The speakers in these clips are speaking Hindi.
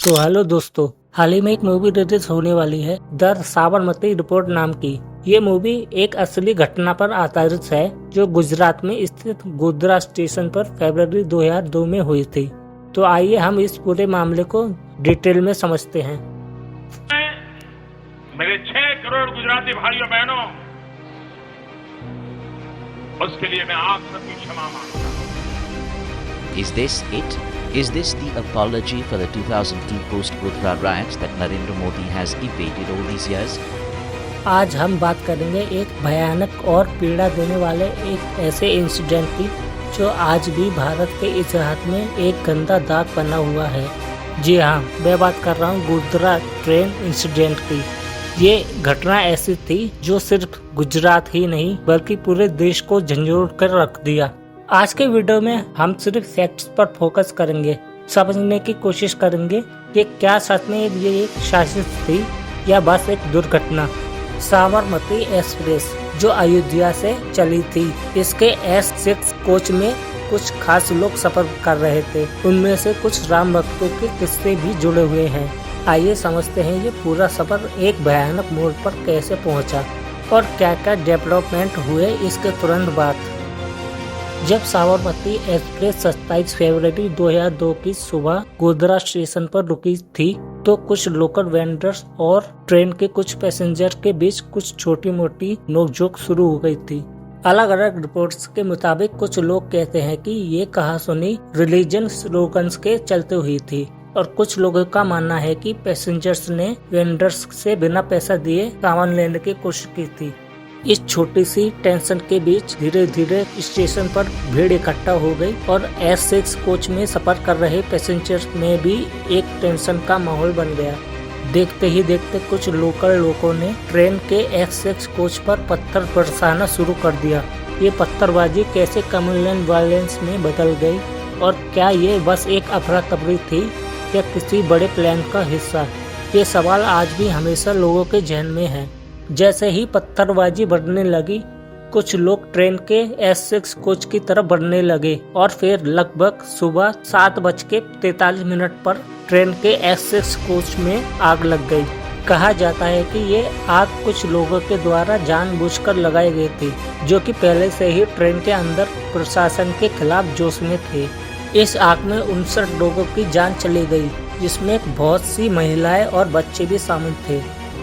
तो हेलो दोस्तों, हाल ही में एक मूवी रिलीज होने वाली है द साबरमती रिपोर्ट नाम की। ये मूवी एक असली घटना पर आधारित है जो गुजरात में स्थित गोधरा स्टेशन पर फरवरी 2002 में हुई थी। तो आइए हम इस पूरे मामले को डिटेल में समझते हैं। मेरे 6 करोड़ गुजराती भाइयों बहनों, उसके लिए मैं आप सबकी क्षमा मांगता हूं। Is this it? Is this the apology for the 2002 post-Godhra riots that Narendra Modi has evaded all these years? आज हम बात करेंगे एक भयानक और पीड़ा देने वाले एक ऐसे इंसिडेंट की जो आज भी भारत के इतिहास में एक गंदा दाग बना हुआ है। जी हाँ, मैं बात कर रहा हूँ गोधरा ट्रेन इंसिडेंट की। ये घटना ऐसी थी जो सिर्फ गुजरात ही नहीं बल्कि पूरे देश को झंझोड़ कर रख दिया। आज के वीडियो में हम सिर्फ फैक्ट्स पर फोकस करेंगे, समझने की कोशिश करेंगे कि क्या सच में ये एक साजिश थी या बस एक दुर्घटना। साबरमती एक्सप्रेस जो अयोध्या से चली थी, इसके S6 कोच में कुछ खास लोग सफर कर रहे थे। उनमें से कुछ राम भक्तों के किस्से भी जुड़े हुए हैं। आइए समझते हैं ये पूरा सफर एक भयानक मोड़ पर कैसे पहुंचा और क्या क्या डेवलपमेंट हुए इसके तुरंत बाद। जब साबरमती एक्सप्रेस 27 फरवरी 2002 की सुबह गोधरा स्टेशन पर रुकी थी तो कुछ लोकल वेंडर्स और ट्रेन के कुछ पैसेंजर के बीच कुछ छोटी मोटी नोकझोंक शुरू हो गई थी। अलग अलग रिपोर्ट्स के मुताबिक कुछ लोग कहते हैं कि ये कहासुनी रिलीजन स्लोगन्स के चलते हुई थी और कुछ लोगों का मानना है कि पैसेंजर्स ने वेंडर्स से बिना पैसा दिए सामान लेने की कोशिश की थी। इस छोटी सी टेंशन के बीच धीरे धीरे स्टेशन पर भीड़ इकट्ठा हो गई और S6 कोच में सफर कर रहे पैसेंजर्स में भी एक टेंशन का माहौल बन गया। देखते ही देखते कुछ लोकल लोगों ने ट्रेन के S6 कोच पर पत्थर बरसाना शुरू कर दिया। ये पत्थरबाजी कैसे कम्युनल वायलेंस में बदल गई और क्या ये बस एक अफरा तफरी थी या किसी बड़े प्लान का हिस्सा? ये सवाल आज भी हमेशा लोगों के जहन में है। जैसे ही पत्थरबाजी बढ़ने लगी, कुछ लोग ट्रेन के S6 कोच की तरफ बढ़ने लगे और फिर लगभग सुबह 7:43 पर ट्रेन के S6 कोच में आग लग गई। कहा जाता है कि ये आग कुछ लोगों के द्वारा जानबूझकर लगाई गई थी जो कि पहले से ही ट्रेन के अंदर प्रशासन के खिलाफ जोश में थे। इस आग में 59 लोगों की जान चली गई, जिसमें बहुत सी महिलाएं और बच्चे भी शामिल थे।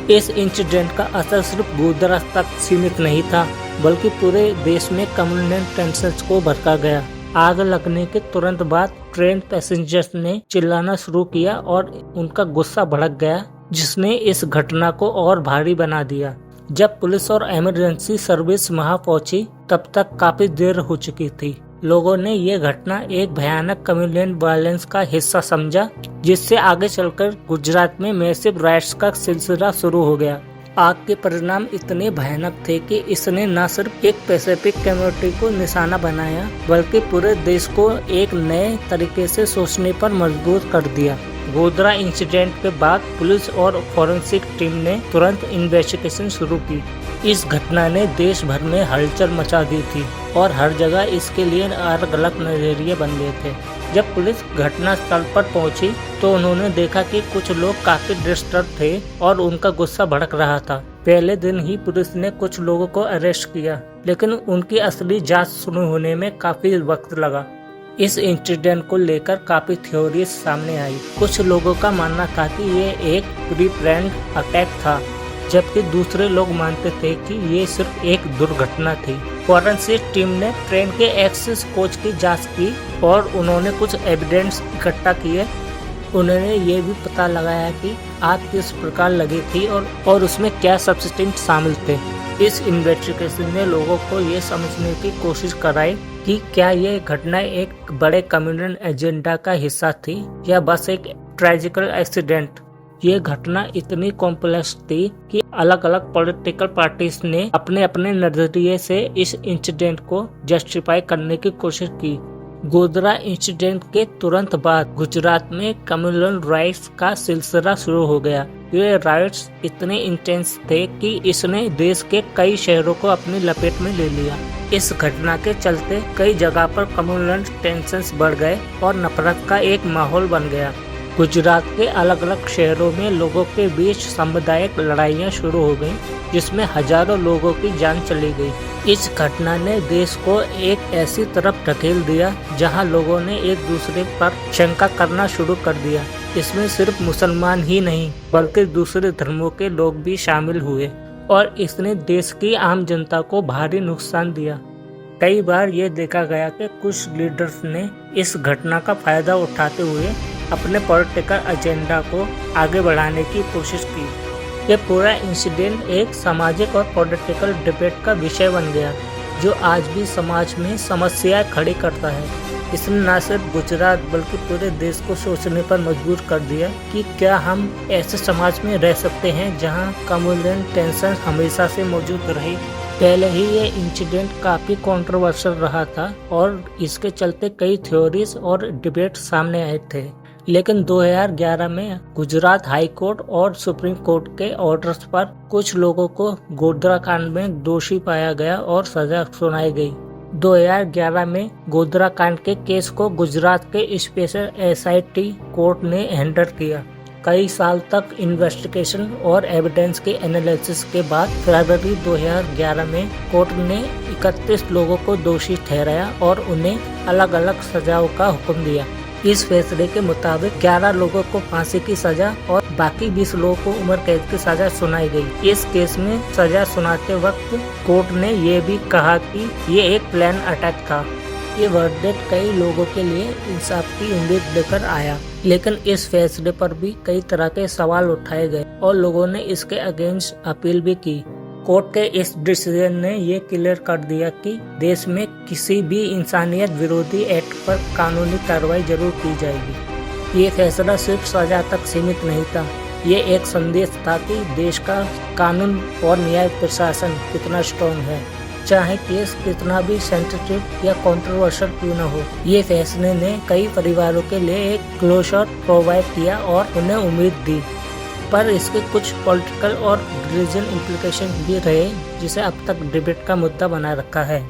इस इंसिडेंट का असर सिर्फ गोधरा तक सीमित नहीं था बल्कि पूरे देश में कम्युनल टेंशन्स को भड़का गया। आग लगने के तुरंत बाद ट्रेन पैसेंजर्स ने चिल्लाना शुरू किया और उनका गुस्सा भड़क गया, जिसने इस घटना को और भारी बना दिया। जब पुलिस और इमरजेंसी सर्विस वहां पहुंची तब तक काफी देर हो चुकी थी। लोगों ने ये घटना एक भयानक कम्युनल वायलेंस का हिस्सा समझा, जिससे आगे चलकर गुजरात में मैसिव राइट्स का सिलसिला शुरू हो गया। आग के परिणाम इतने भयानक थे कि इसने न सिर्फ एक पैसिफिक कम्युनिटी को निशाना बनाया बल्कि पूरे देश को एक नए तरीके से सोचने पर मजबूर कर दिया। गोधरा इंसिडेंट के बाद पुलिस और फॉरेंसिक टीम ने तुरंत इन्वेस्टिगेशन शुरू की। इस घटना ने देश भर में हलचल मचा दी थी और हर जगह इसके लिए अलग अलग नजरिए बन गए थे। जब पुलिस घटना स्थल पर पहुंची तो उन्होंने देखा कि कुछ लोग काफी डिस्टर्ब थे और उनका गुस्सा भड़क रहा था। पहले दिन ही पुलिस ने कुछ लोगों को अरेस्ट किया, लेकिन उनकी असली जांच शुरू होने में काफी वक्त लगा। इस इंसिडेंट को लेकर काफी थ्योरीज सामने आई। कुछ लोगों का मानना था कि ये एक प्री प्लान्ड अटैक था, जबकि दूसरे लोग मानते थे कि ये सिर्फ एक दुर्घटना थी। फॉरेंसिक टीम ने ट्रेन के S6 कोच की जांच की और उन्होंने कुछ एविडेंस इकट्ठा किए। उन्होंने ये भी पता लगाया कि आग किस प्रकार लगी थी और उसमें क्या सब्सटेंस शामिल थे। इस इन्वेस्टिगेशन ने लोगों को ये समझने की कोशिश कराई कि क्या ये घटना एक बड़े कम्युनल एजेंडा का हिस्सा थी या बस एक ट्रेजिकल एक्सीडेंट। ये घटना इतनी कॉम्प्लेक्स थी कि अलग अलग पॉलिटिकल पार्टीज ने अपने अपने नजरिए से इस इंसिडेंट को जस्टिफाई करने की कोशिश की। गोधरा इंसिडेंट के तुरंत बाद गुजरात में कम्युनल राइट्स का सिलसिला शुरू हो गया। ये राइट्स इतने इंटेंस थे कि इसने देश के कई शहरों को अपनी लपेट में ले लिया। इस घटना के चलते कई जगह पर कम्युनल टेंशन्स बढ़ गए और नफरत का एक माहौल बन गया। गुजरात के अलग अलग शहरों में लोगों के बीच सामुदायिक लड़ाइयाँ शुरू हो गईं, जिसमें हजारों लोगों की जान चली गई। इस घटना ने देश को एक ऐसी तरफ धकेल दिया जहां लोगों ने एक दूसरे पर शंका करना शुरू कर दिया। इसमें सिर्फ मुसलमान ही नहीं बल्कि दूसरे धर्मों के लोग भी शामिल हुए और इसने देश की आम जनता को भारी नुकसान दिया। कई बार ये देखा गया कि कुछ लीडर्स ने इस घटना का फायदा उठाते हुए अपने पॉलिटिकल एजेंडा को आगे बढ़ाने की कोशिश की। ये पूरा इंसिडेंट एक सामाजिक और पॉलिटिकल डिबेट का विषय बन गया, जो आज भी समाज में समस्याएं खड़ी करता है। इसने न सिर्फ गुजरात बल्कि पूरे देश को सोचने पर मजबूर कर दिया कि क्या हम ऐसे समाज में रह सकते हैं जहां कम्युनल टेंशन हमेशा से मौजूद रहे। पहले ही ये इंसिडेंट काफी कंट्रोवर्शियल रहा था और इसके चलते कई थ्योरीज और डिबेट सामने आए थे, लेकिन 2011 में गुजरात हाई कोर्ट और सुप्रीम कोर्ट के ऑर्डर्स पर कुछ लोगों को गोधरा कांड में दोषी पाया गया और सजा सुनाई गई। 2011 में गोधरा कांड के केस को गुजरात के स्पेशल SIT कोर्ट ने हैंडल किया। कई साल तक इन्वेस्टिगेशन और एविडेंस के एनालिसिस के बाद फरवरी 2011 में कोर्ट ने 31 लोगों को दोषी ठहराया और उन्हें अलग अलग सजाओं का हुक्म दिया। इस फैसले के मुताबिक 11 लोगों को फांसी की सजा और बाकी 20 लोगों को उम्र कैद की सजा सुनाई गई। इस केस में सजा सुनाते वक्त कोर्ट ने ये भी कहा कि ये एक प्लान अटैक था। ये वर्डिक्ट कई लोगों के लिए इंसाफ की उम्मीद लेकर आया, लेकिन इस फैसले पर भी कई तरह के सवाल उठाए गए और लोगों ने इसके अगेंस्ट अपील भी की। कोर्ट के इस डिसीजन ने ये क्लियर कर दिया कि देश में किसी भी इंसानियत विरोधी एक्ट पर कानूनी कार्रवाई जरूर की जाएगी। ये फैसला सिर्फ सजा तक सीमित नहीं था, ये एक संदेश था कि देश का कानून और न्याय प्रशासन कितना स्ट्रॉन्ग है, चाहे केस कितना भी सेंसिटिव या कंट्रोवर्शियल क्यों न हो। ये फैसले ने कई परिवारों के लिए एक क्लोजर प्रोवाइड किया और उन्हें उम्मीद दी, पर इसके कुछ पॉलिटिकल और रिलीजन इम्प्लीकेशन भी रहे, जिसे अब तक डिबेट का मुद्दा बना रखा है।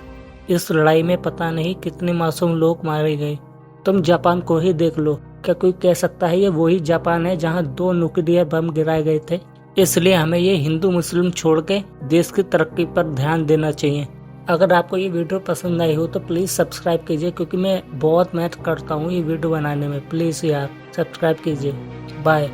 इस लड़ाई में पता नहीं कितने मासूम लोग मारे गए। तुम जापान को ही देख लो, क्या कोई कह सकता है ये वही जापान है जहां 2 न्यूक्लियर बम गिराए गए थे? इसलिए हमें ये हिंदू मुस्लिम छोड़ के देश की तरक्की पर ध्यान देना चाहिए। अगर आपको ये वीडियो पसंद आई हो तो प्लीज़ सब्सक्राइब कीजिए, क्योंकि मैं बहुत मेहनत करता हूँ ये वीडियो बनाने में। प्लीज़ यार सब्सक्राइब कीजिए। बाय।